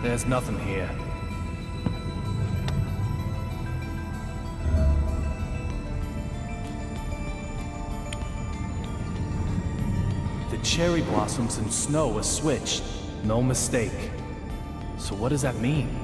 There's nothing here. The cherry blossoms and snow are switched. No mistake. So what does that mean?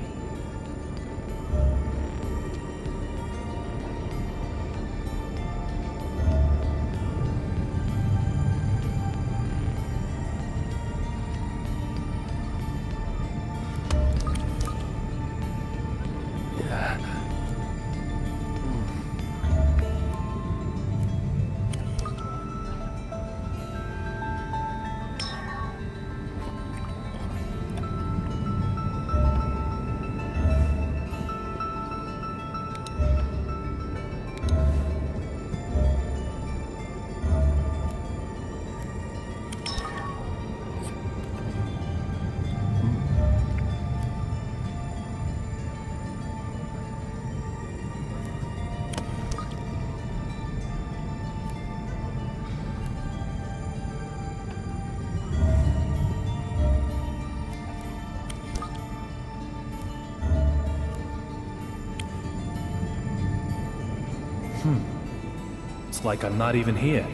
It's like I'm not even here.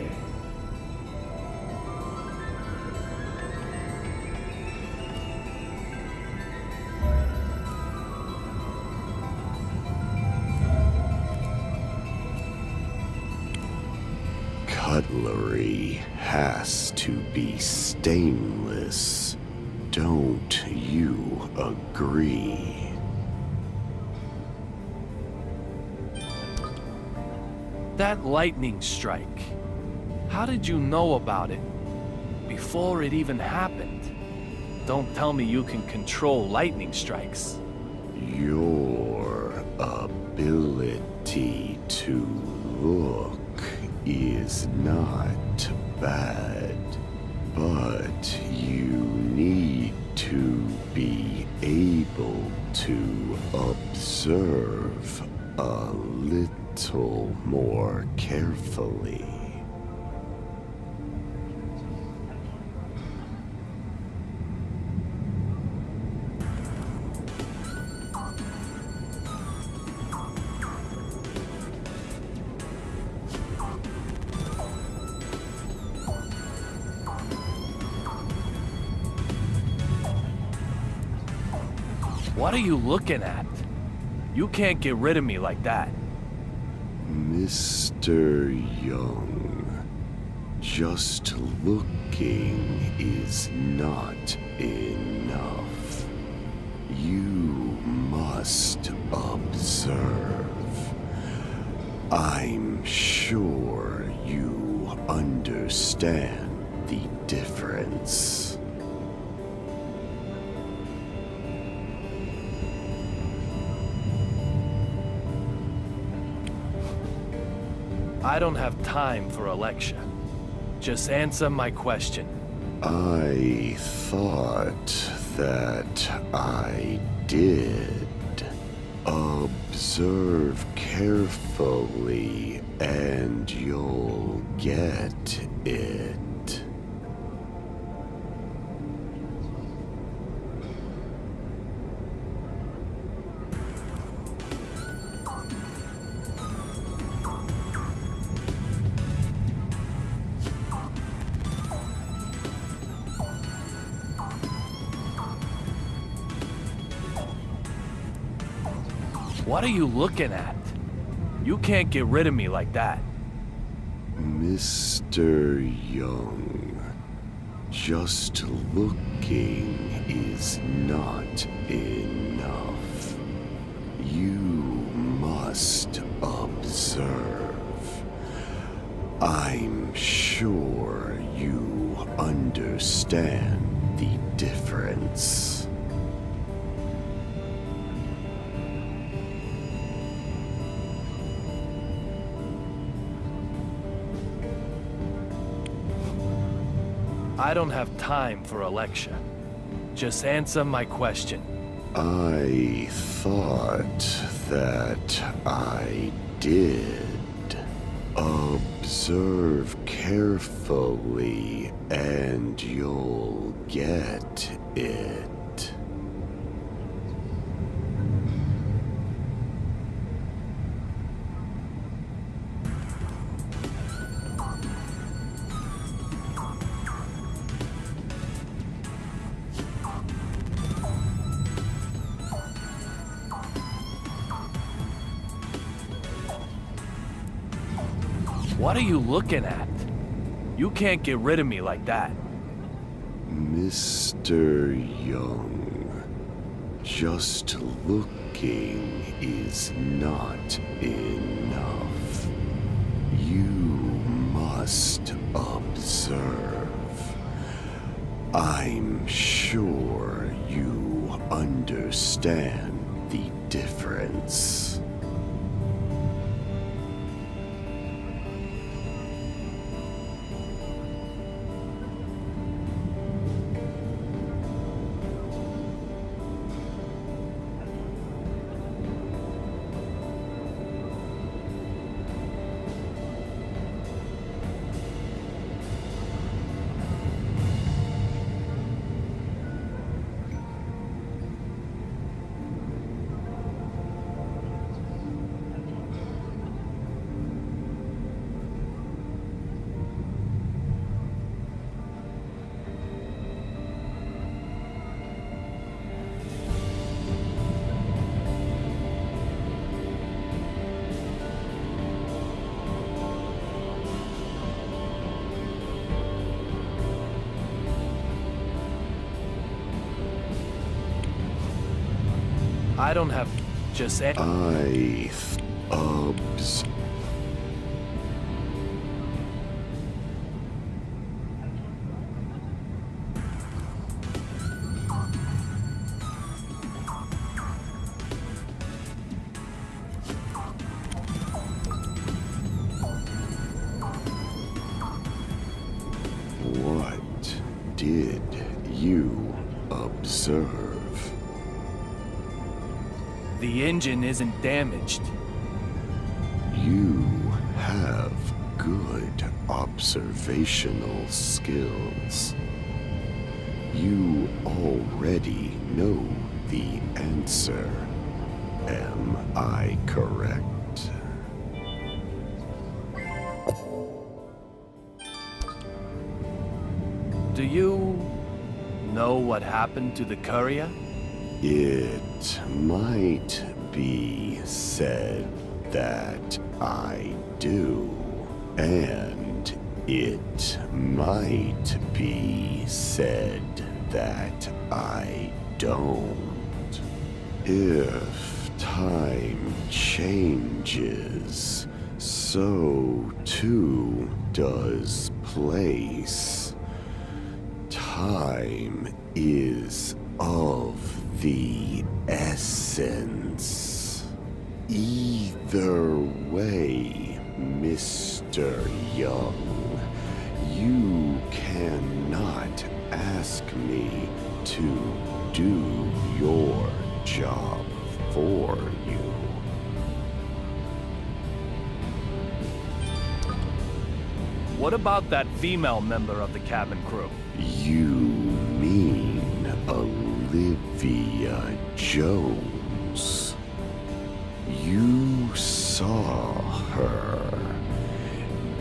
Cutlery has to be stainless. Don't you agree? That lightning strike. How did you know about it? Before it even happened? Don't tell me you can control lightning strikes. Your ability to look is not bad, but you need to be able to observe a little more carefully. What are you looking at? You can't get rid of me like that. Mr. Young, just looking is not enough. You must observe. I'm sure you understand the difference. I don't have time for a lecture. Just answer my question. I thought that I did. Observe carefully and you'll get it. What are you looking at? You can't get rid of me like that. Mr. Young, just looking is not enough. You must observe. I'm sure you understand the difference. I don't have time for a lecture. Just answer my question. I thought that I did. Observe carefully and you'll get it. What are you looking at? You can't get rid of me like that. Mr. Young, just looking is not enough. You must observe. I'm sure you understand the difference. I don't have... Just obs. What did you observe? The engine isn't damaged. You have good observational skills. You already know the answer. Am I correct? Do you know what happened to the courier? It might be said that I do, and it might be said that I don't. If time changes, so too does place. Time is of the essence. Either way, Mr. Young, you cannot ask me to do your job for you. What about that female member of the cabin crew? You mean Olivia Jones? You saw her.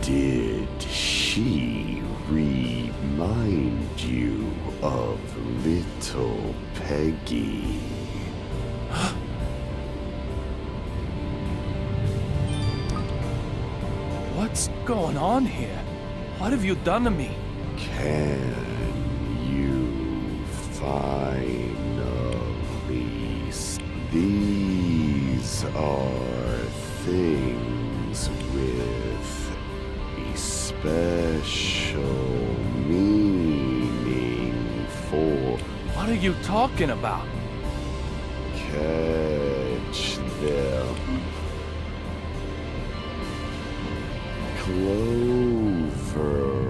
Did she remind you of little Peggy? What's going on here? What have you done to me? Can you finally see? These are things with a special meaning for. What are you talking about? Catch them. Clover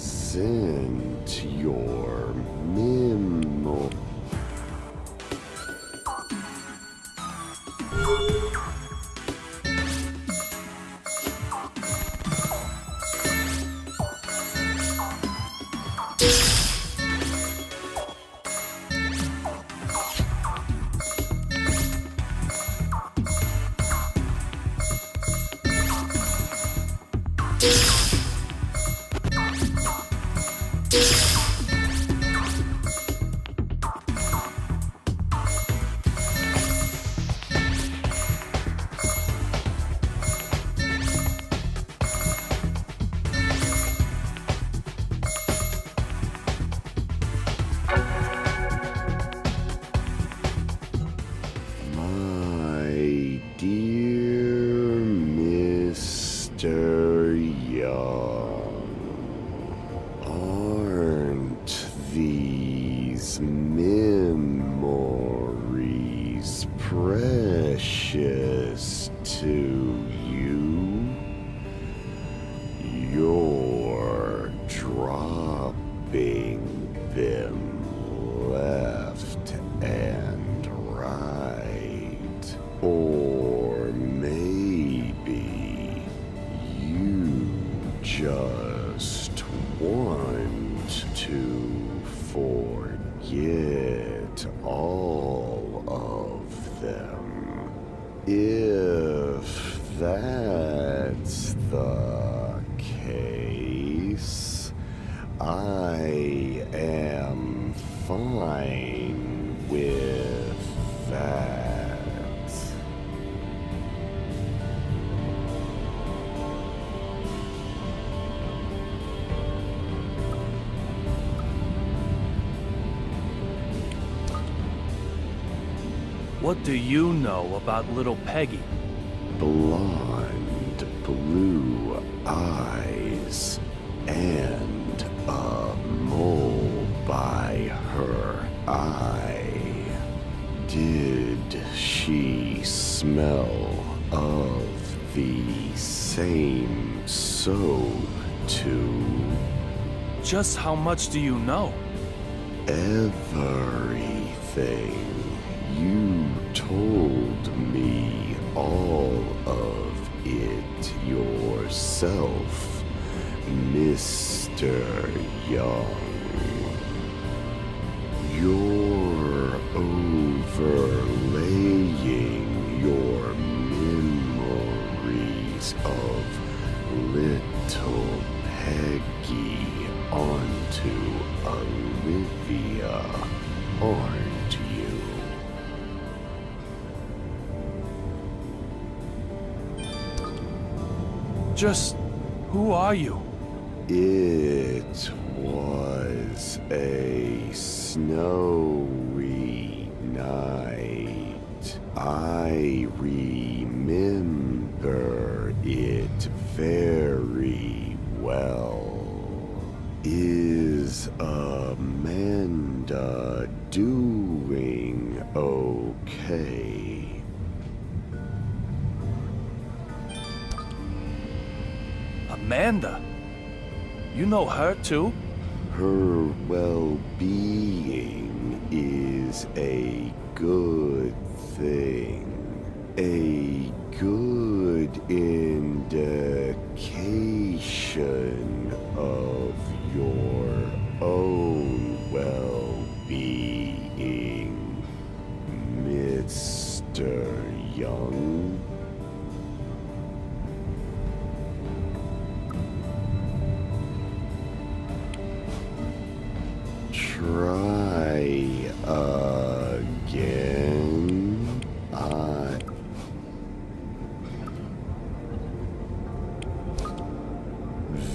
represent your memo. My dear Mr. Young, aren't these memories precious to you? You're dropping them left and right. Or maybe you just want to forget all of them. If that's the case, I am fine with that. What do you know about little Peggy? Blonde, blue eyes, and a mole by her eye. Did she smell of the same soap too? Just how much do you know? Everything. You told me all of it yourself, Mr. Young. You're overlaying your memories of little Peggy onto Olivia. aren't you? Just who are you? It was a snowy night. I remember it very well. Is Amanda doing okay? Amanda? You know her too? Her well-being is a good thing. A good indication of your own well-being, Mr. Young. Try again.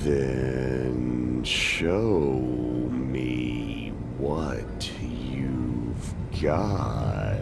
Then show me what you've got.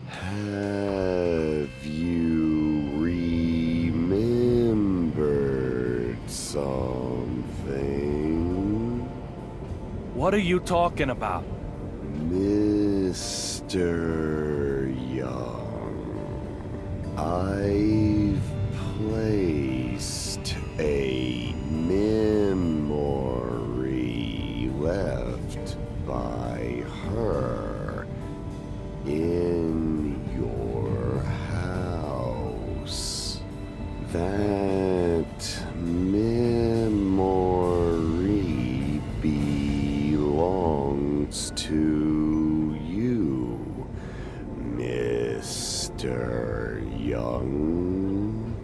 Have you remembered something? What are you talking about? Mr. Young, I've placed a memory left by her in your house. That memory belongs to you, Mr. Young.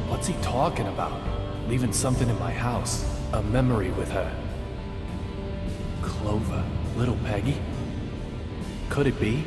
What's he talking about? Leaving something in my house. A memory with her. Clover. Little Peggy? Could it be?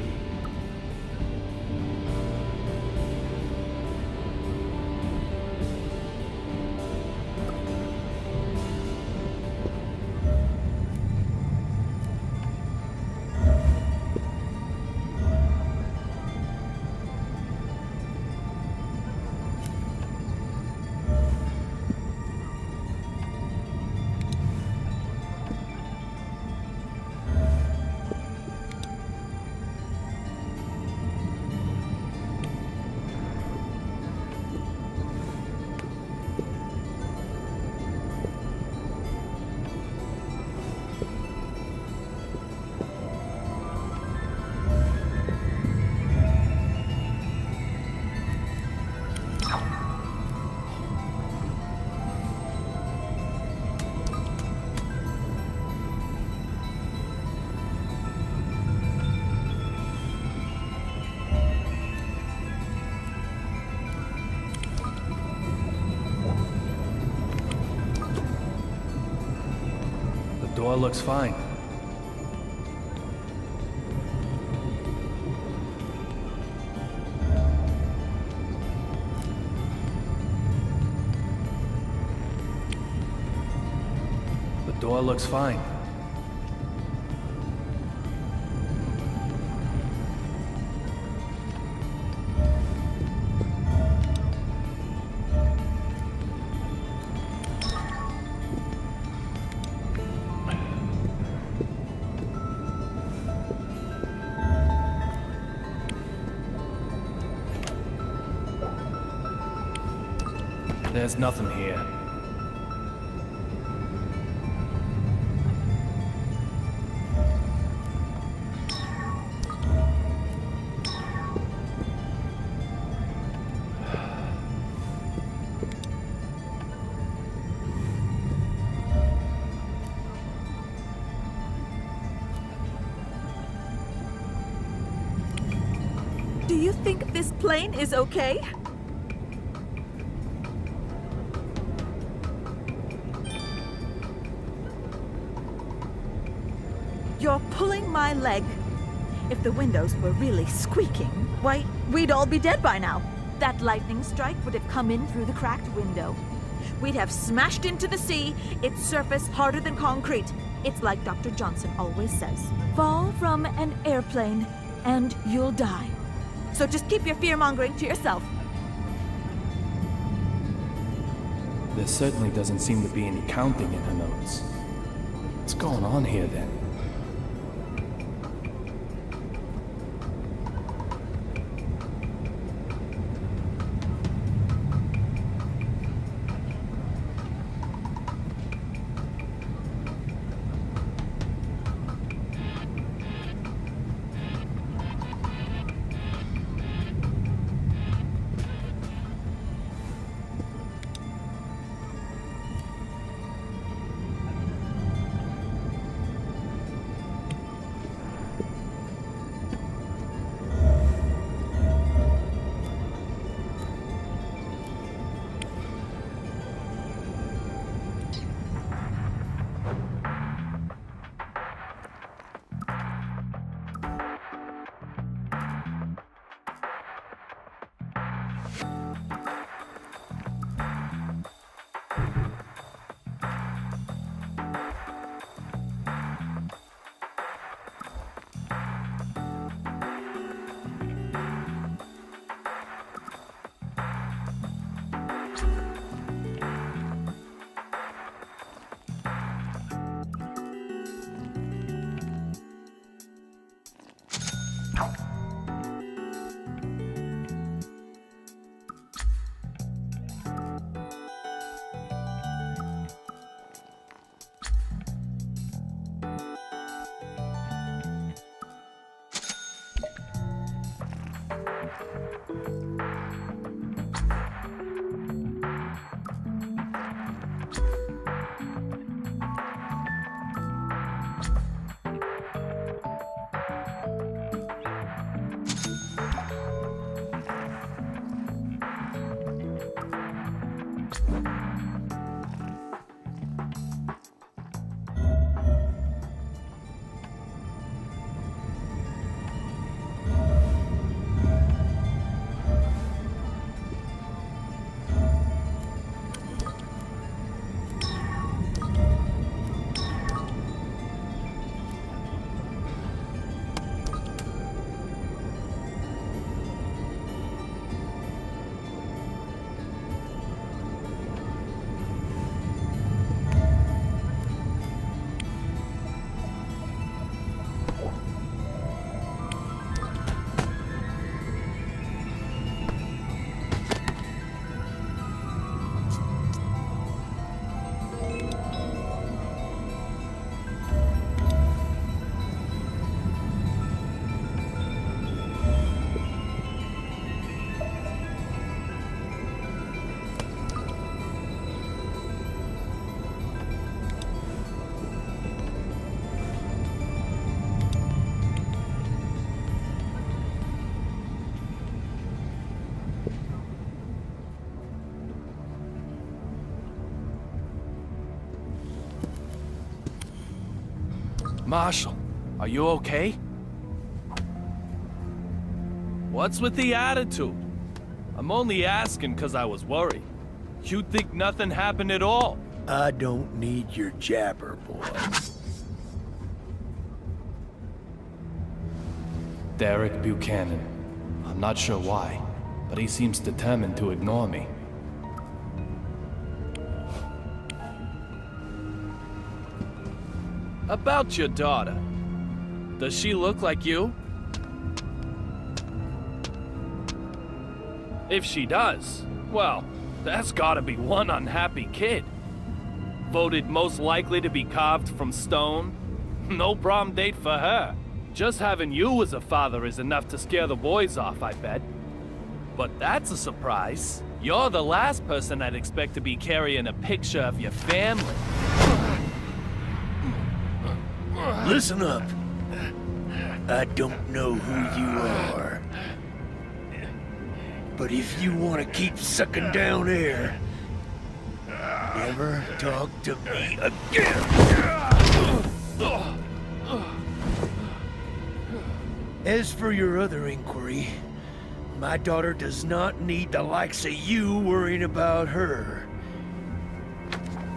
door looks fine. The door looks fine. There's nothing here. Do you think this plane is okay? You're pulling my leg. If the windows were really squeaking, why, we'd all be dead by now. That lightning strike would have come in through the cracked window. We'd have smashed into the sea, its surface harder than concrete. It's like Dr. Johnson always says. Fall from an airplane, and you'll die. So just keep your fear-mongering to yourself. There certainly doesn't seem to be any counting in her notes. What's going on here then? Marshall, are you okay? What's with the attitude? I'm only asking because I was worried. You'd think nothing happened at all. I don't need your jabber, boy. Derek Buchanan. I'm not sure why, but he seems determined to ignore me. About your daughter. Does she look like you? If she does, well, that's gotta be one unhappy kid. Voted most likely to be carved from stone. No prom date for her. Just having you as a father is enough to scare the boys off, I bet. But that's a surprise. You're the last person I'd expect to be carrying a picture of your family. Listen up. I don't know who you are. But if you want to keep sucking down air, never talk to me again. As for your other inquiry, my daughter does not need the likes of you worrying about her.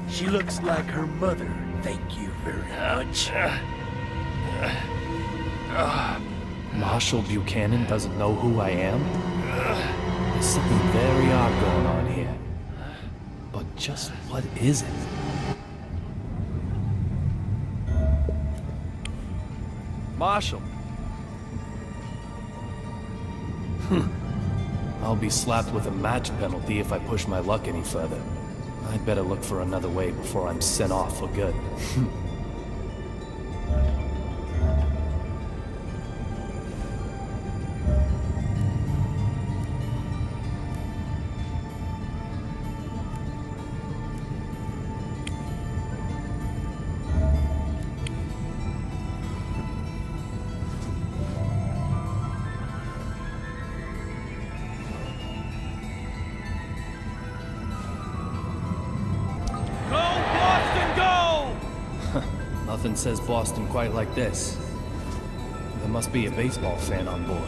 She looks like her mother, thank you very much. Marshall Buchanan doesn't know who I am? There's something very odd going on here. But just what is it? Marshall. I'll be slapped with a match penalty if I push my luck any further. I'd better look for another way before I'm sent off for good. Nothing says Boston quite like this. There must be a baseball fan on board.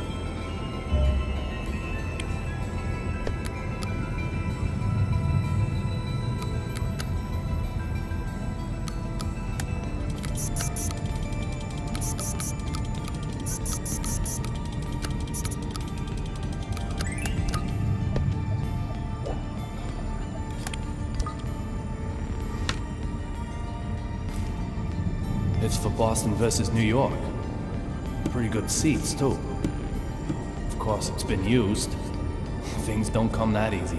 It's for Boston versus New York. Pretty good seats, too. Of course, it's been used. Things don't come that easy.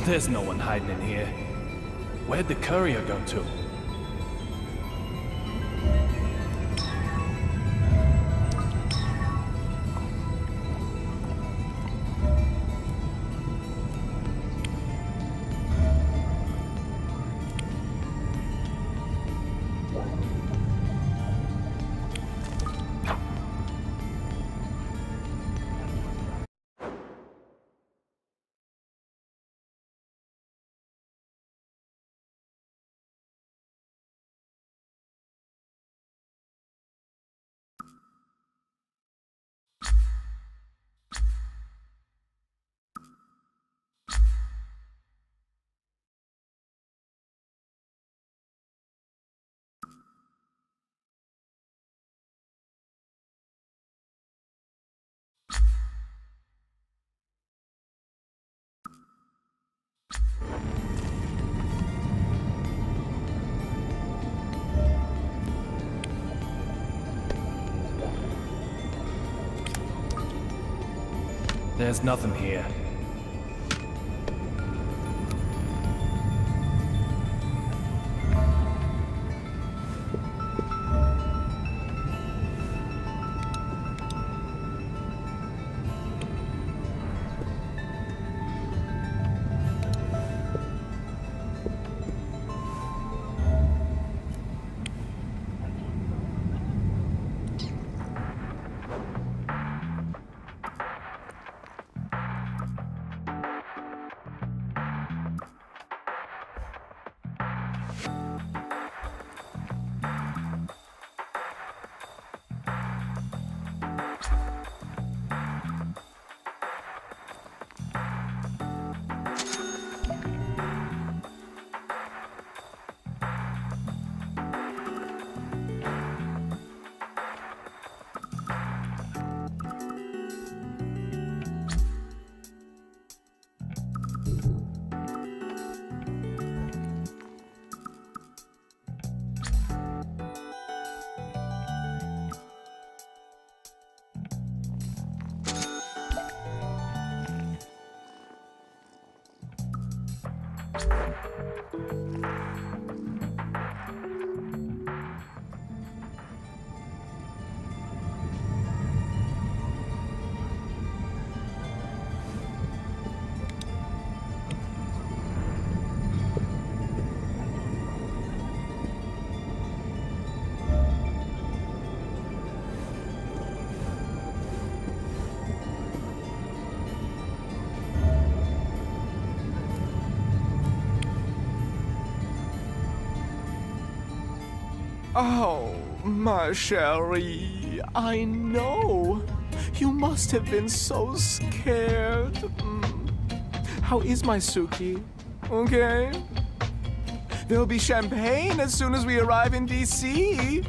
There's no one hiding in here. Where'd the courier go to? There's nothing here. Oh, my Sherry, I know. You must have been so scared. How is my Suki? Okay? There'll be champagne as soon as we arrive in D.C.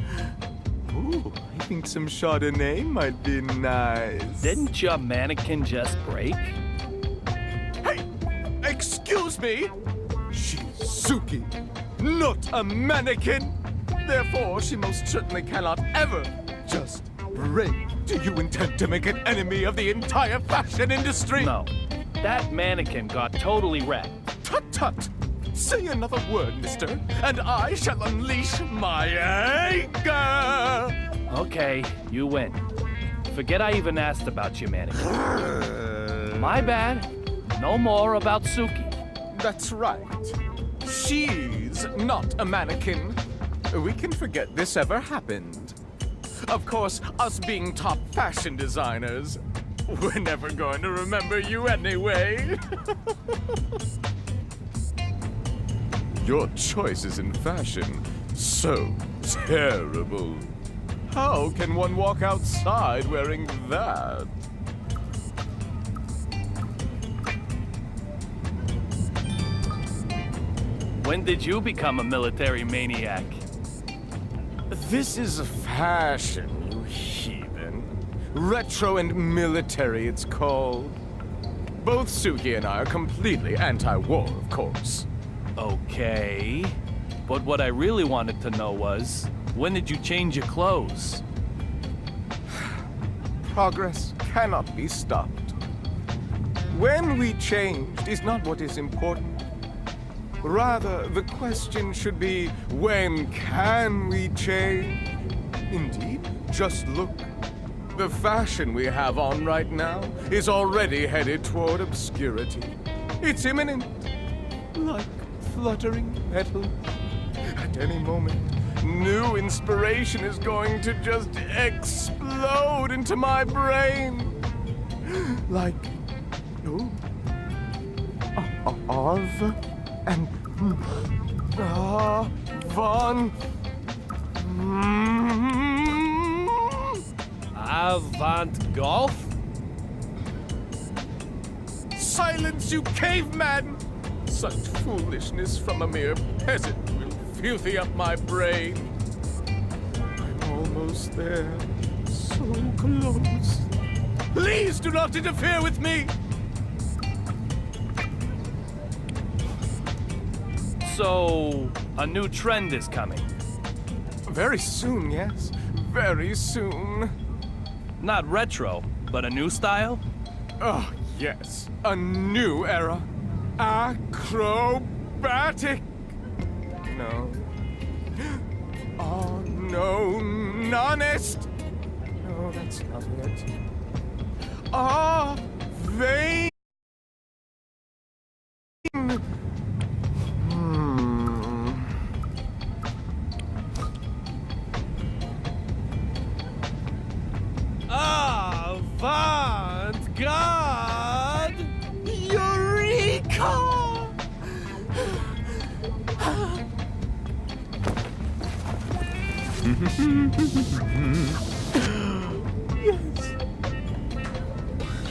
Ooh, I think some Chardonnay might be nice. Didn't your mannequin just break? Hey! Excuse me! She's Suki, not a mannequin! Therefore, she most certainly cannot ever just break. Do you intend to make an enemy of the entire fashion industry? No. That mannequin got totally wrecked. Tut tut! Say another word, mister, and I shall unleash my anger! Okay, you win. Forget I even asked about your mannequin. My bad. No more about Suki. That's right. She's not a mannequin. We can forget this ever happened. Of course, us being top fashion designers, we're never going to remember you anyway. Your choices in fashion, so terrible. How can one walk outside wearing that? When did you become a military maniac? This is fashion, you heathen. Retro and military, it's called. Both Suki and I are completely anti-war, of course. Okay. But what I really wanted to know was, when did you change your clothes? Progress cannot be stopped. When we changed is not what is important. Rather, the question should be, when can we change? Indeed, just look. The fashion we have on right now is already headed toward obscurity. It's imminent, like fluttering petals. At any moment, new inspiration is going to just explode into my brain. Like, Arv and Von. Avant golf? Silence, you caveman! Such foolishness from a mere peasant will filthy up my brain. I'm almost there. So close. Please do not interfere with me! So, a new trend is coming. Very soon, yes. Very soon. Not retro, but a new style? Oh, yes. A new era. Acrobatic. No. Oh, no. Honest. No, that's not it. Ah, vain. Avant-garde! Eureka!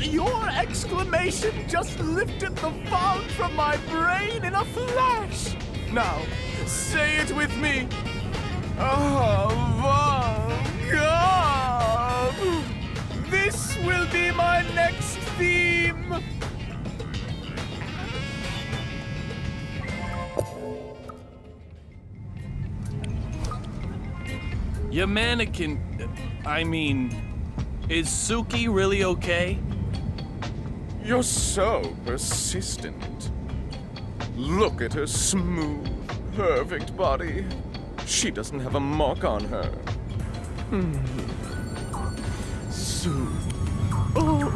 Your exclamation just lifted the fog from my brain in a flash. Now, say it with me. Avant-garde! This will be my next theme. Your mannequin... I mean... Is Suki really okay? You're so persistent. Look at her smooth, perfect body. She doesn't have a mark on her. Sue. Oh,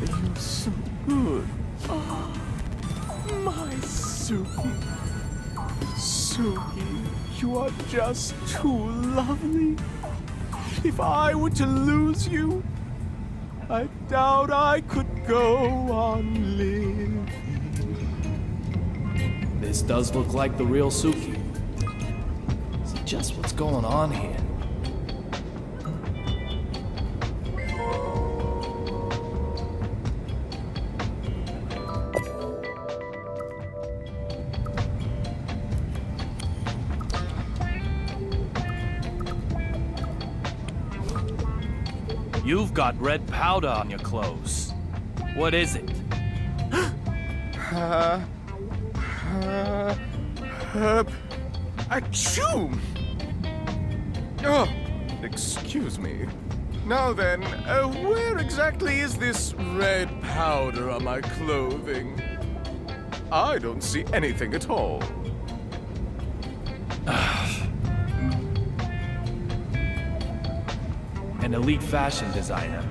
you're so good. Oh, my Suki. Suki, you are just too lovely. If I were to lose you, I doubt I could go on living. This does look like the real Suki. So just what's going on here? You've got red powder on your clothes. What is it? Achoo! Oh, excuse me. Now then, where exactly is this red powder on my clothing? I don't see anything at all. An elite fashion designer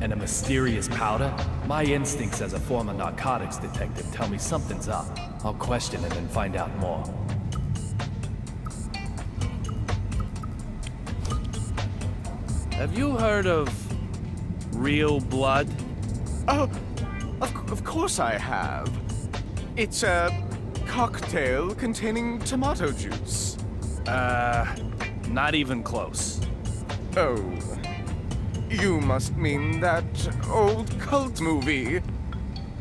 and a mysterious powder? My instincts as a former narcotics detective tell me something's up. I'll question it and find out more. Have you heard of real blood? Oh, of course I have. It's a cocktail containing tomato juice. Not even close. Oh, you must mean that old cult movie.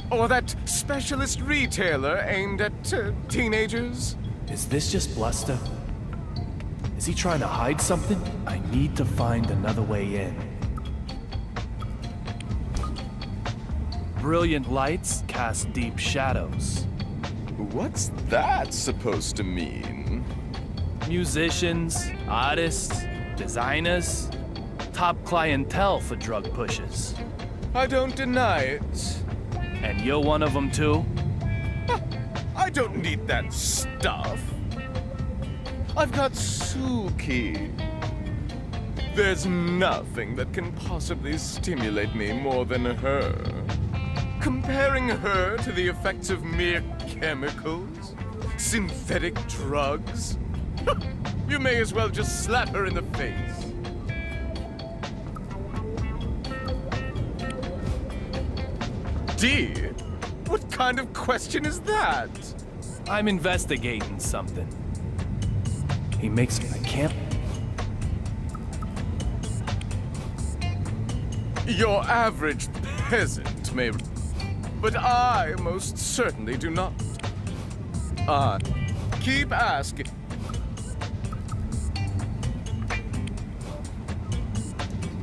Or that specialist retailer aimed at teenagers. Is this just bluster? Is he trying to hide something? I need to find another way in. Brilliant lights cast deep shadows. What's that supposed to mean? Musicians, artists, designers, top clientele for drug pushers. I don't deny it. And you're one of them too? I don't need that stuff. I've got Suki. There's nothing that can possibly stimulate me more than her. Comparing her to the effects of mere chemicals, synthetic drugs, you may as well just slap her in the face. D? What kind of question is that? I'm investigating something. He makes I can't. Your average peasant may, but I most certainly do not. Keep asking.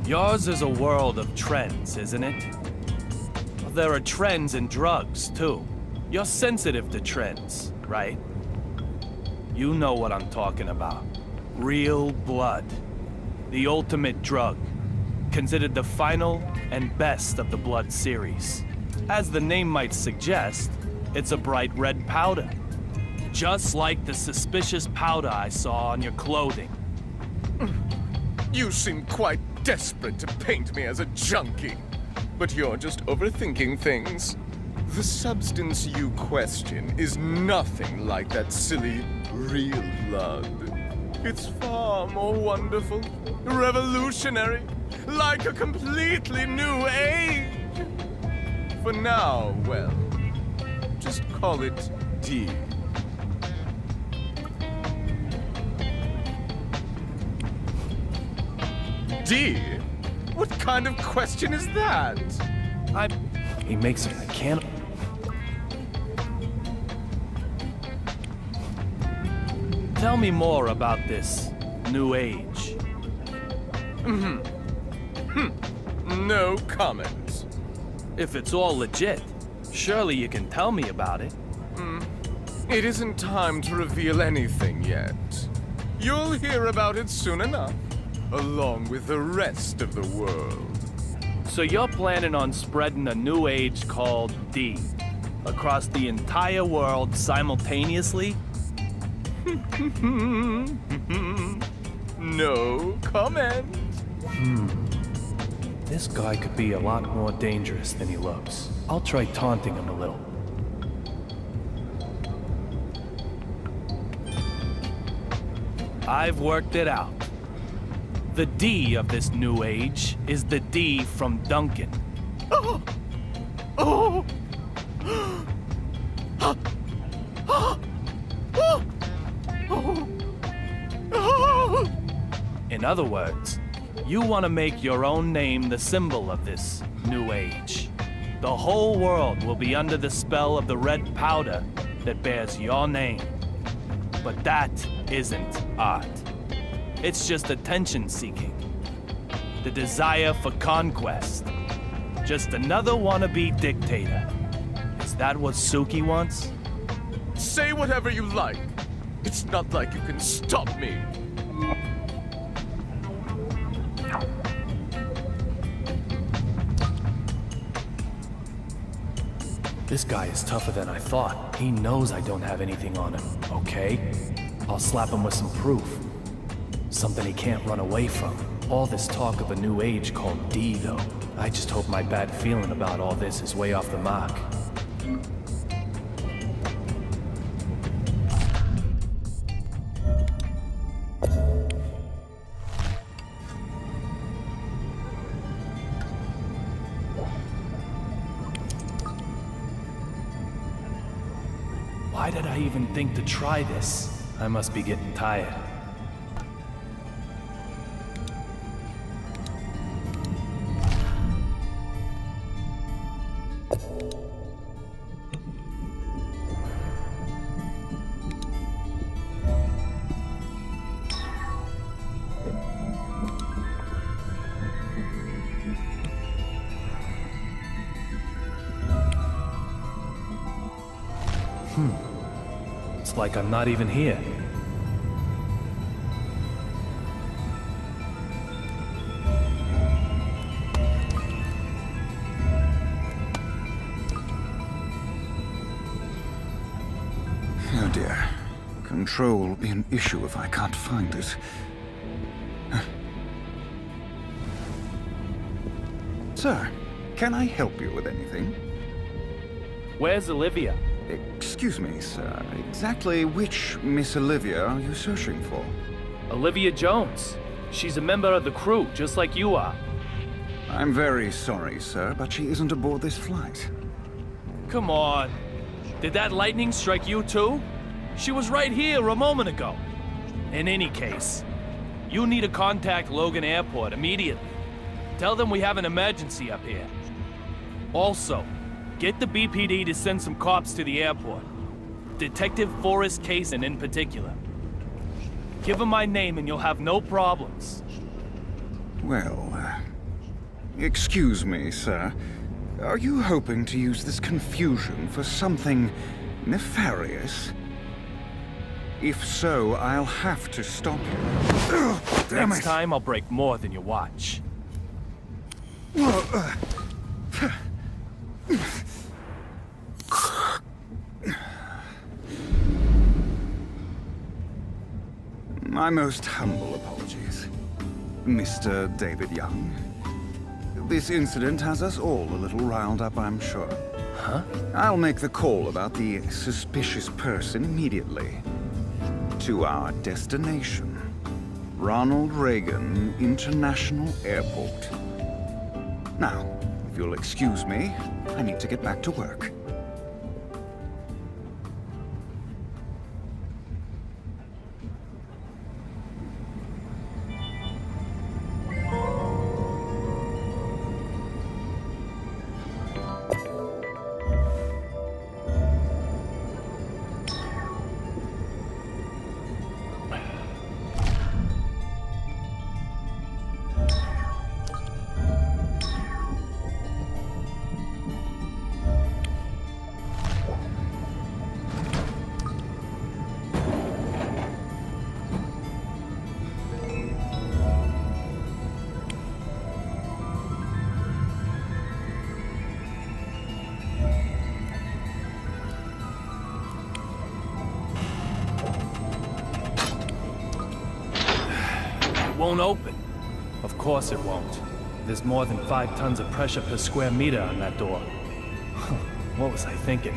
Yours is a world of trends, isn't it? There are trends in drugs, too. You're sensitive to trends, right? You know what I'm talking about. Real blood. The ultimate drug. considered the final and best of the Blood series. As the name might suggest, it's a bright red powder. Just like the suspicious powder I saw on your clothing. You seem quite desperate to paint me as a junkie. But you're just overthinking things. The substance you question is nothing like that silly real blood. It's far more wonderful, revolutionary, like a completely new age. For now, well, just call it D. D? What kind of question is that? He makes it. I can't. Tell me more about this new age. No comment. If it's all legit, surely you can tell me about it. It isn't time to reveal anything yet. You'll hear about it soon enough, along with the rest of the world. So you're planning on spreading a new age called D across the entire world simultaneously? No comment. This guy could be a lot more dangerous than he looks. I'll try taunting him a little. I've worked it out. The D of this new age is the D from Duncan. Oh! Oh! In other words, you want to make your own name the symbol of this new age. The whole world will be under the spell of the red powder that bears your name. But that isn't art. It's just attention-seeking. The desire for conquest. Just another wannabe dictator. Is that what Suki wants? Say whatever you like. It's not like you can stop me. This guy is tougher than I thought. He knows I don't have anything on him, okay? I'll slap him with some proof. Something he can't run away from. All this talk of a new age called D, though. I just hope my bad feeling about all this is way off the mark. Why did I even think to try this? I must be getting tired. It's like I'm not even here. Oh dear. Control will be an issue if I can't find it. Sir, can I help you with anything? Where's Olivia? Excuse me, sir. Exactly which Miss Olivia are you searching for? Olivia Jones. She's a member of the crew, just like you are. I'm very sorry, sir, but she isn't aboard this flight. Come on. Did that lightning strike you too? She was right here a moment ago. In any case, you need to contact Logan Airport immediately. Tell them we have an emergency up here. Also, get the BPD to send some cops to the airport. Detective Forrest Kazin in particular. Give him my name and you'll have no problems. Well, excuse me, sir. Are you hoping to use this confusion for something nefarious? If so, I'll have to stop you. Ugh, damn Next it! time I'll break more than you watch. My most humble apologies, Mr. David Young. This incident has us all a little riled up, I'm sure. Huh? I'll make the call about the suspicious person immediately. To our destination, Ronald Reagan International Airport. Now, if you'll excuse me, I need to get back to work. Won't open. Of course it won't. There's more than 5 tons of pressure per square meter on that door. What was I thinking?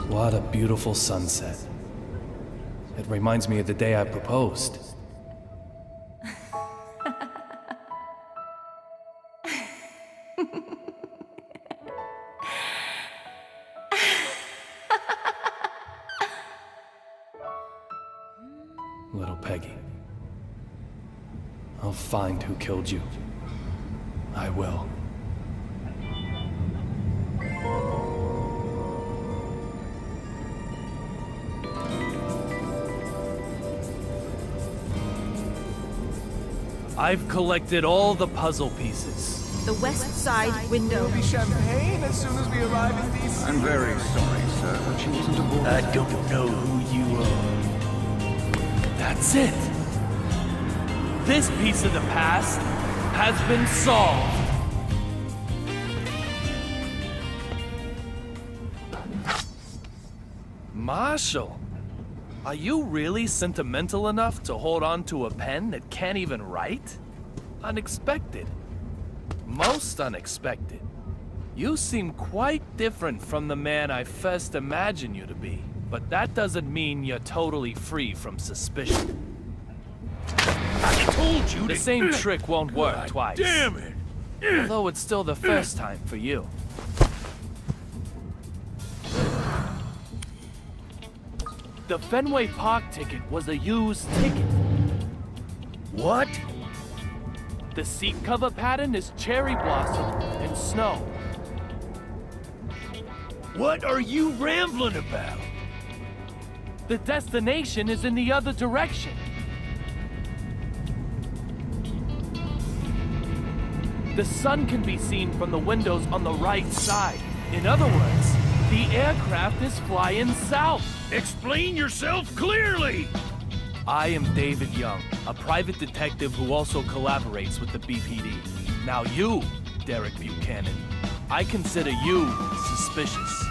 What a beautiful sunset. It reminds me of the day I proposed. Little Peggy. I'll find who killed you. I will. I've collected all the puzzle pieces. The west side window. There'll be champagne as soon as we arrive in DC. I'm very sorry, sir, but she wasn't aboard. I don't know who you are. That's it. This piece of the past has been solved. Marshall, are you really sentimental enough to hold on to a pen that can't even write? Unexpected. Most unexpected. You seem quite different from the man I first imagined you to be. But that doesn't mean you're totally free from suspicion. I told you The to... same trick won't work God twice. damn it! Although it's still the first time for you. The Fenway Park ticket was a used ticket. What? The seat cover pattern is cherry blossom and snow. What are you rambling about? The destination is in the other direction. The sun can be seen from the windows on the right side. In other words, the aircraft is flying south. Explain yourself clearly! I am David Young, a private detective who also collaborates with the BPD. Now you, Derek Buchanan, I consider you suspicious.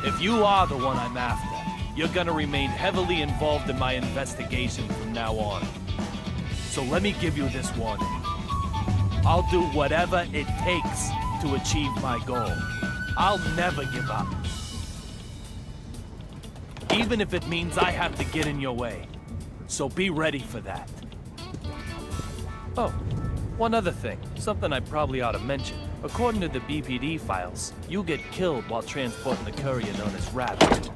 If you are the one I'm after, you're gonna remain heavily involved in my investigation from now on. So let me give you this warning. I'll do whatever it takes to achieve my goal. I'll never give up. Even if it means I have to get in your way. So be ready for that. Oh, one other thing. Something I probably ought to mention. According to the BPD files, you get killed while transporting the courier known as Rabbit.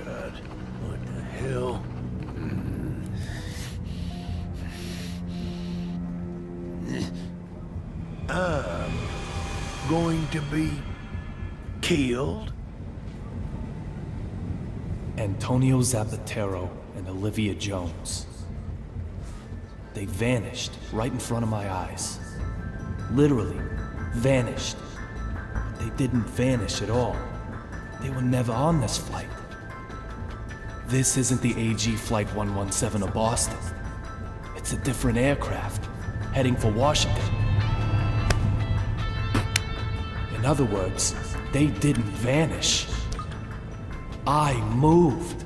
God. What the hell? I'm going to be killed? Antonio Zapatero and Olivia Jones. They vanished right in front of my eyes. Literally, vanished. But they didn't vanish at all. They were never on this flight. This isn't the AG Flight 117 of Boston. It's a different aircraft, heading for Washington. In other words, they didn't vanish. I moved.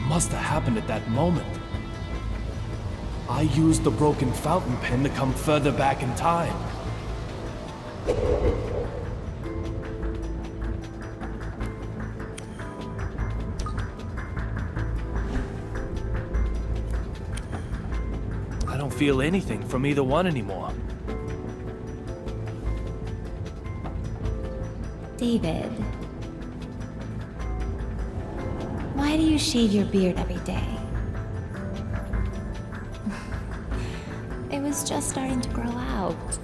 Must have happened at that moment. I used the broken fountain pen to come further back in time. I don't feel anything from either one anymore. David, why do you shave your beard every day? It was just starting to grow out.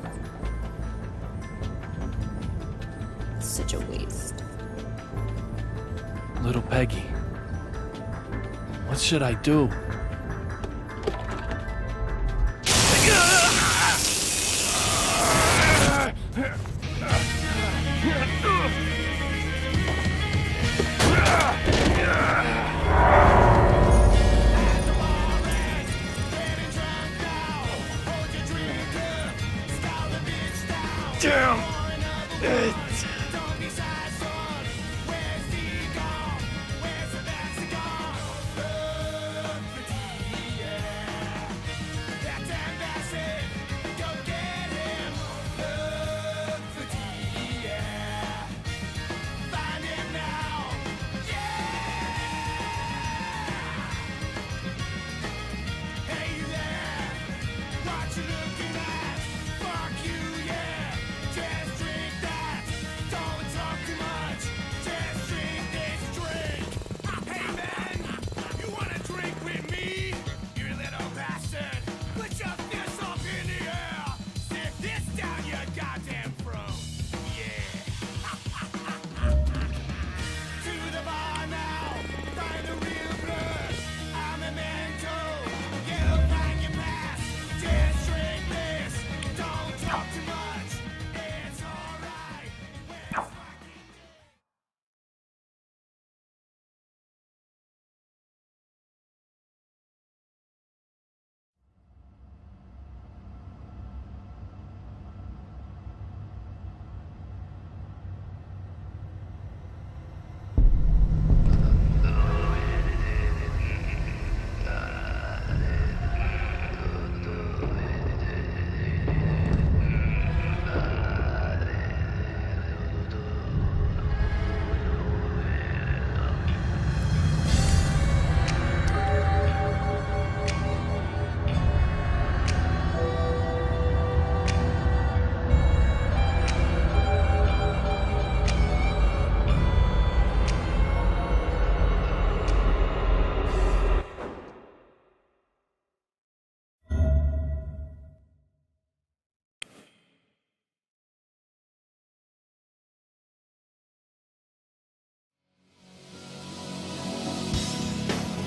Such a waste. Little Peggy, what should I do? Damn it!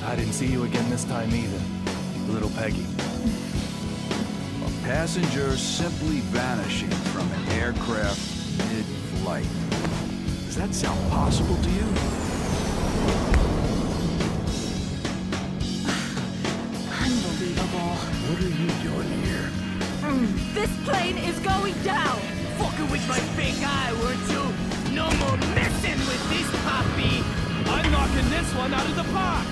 I didn't see you again this time either, little Peggy. A passenger simply vanishing from an aircraft mid-flight. Does that sound possible to you? Unbelievable. What are you doing here? This plane is going down! Fucking with my fake eye, weren't you? No more messing with this puppy! I'm knocking this one out of the park!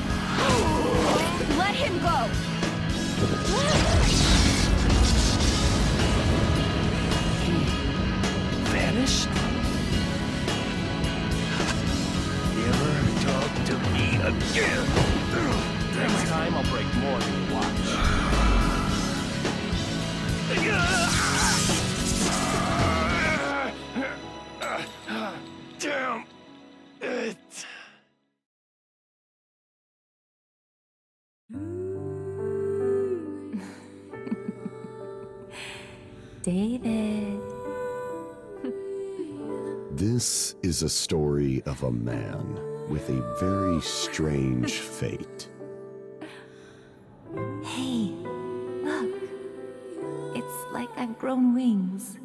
Let him go! Vanished? Never talk to me again! Next time I'll break more than you watch. David. This is a story of a man with a very strange fate. Hey, look. It's like I've grown wings.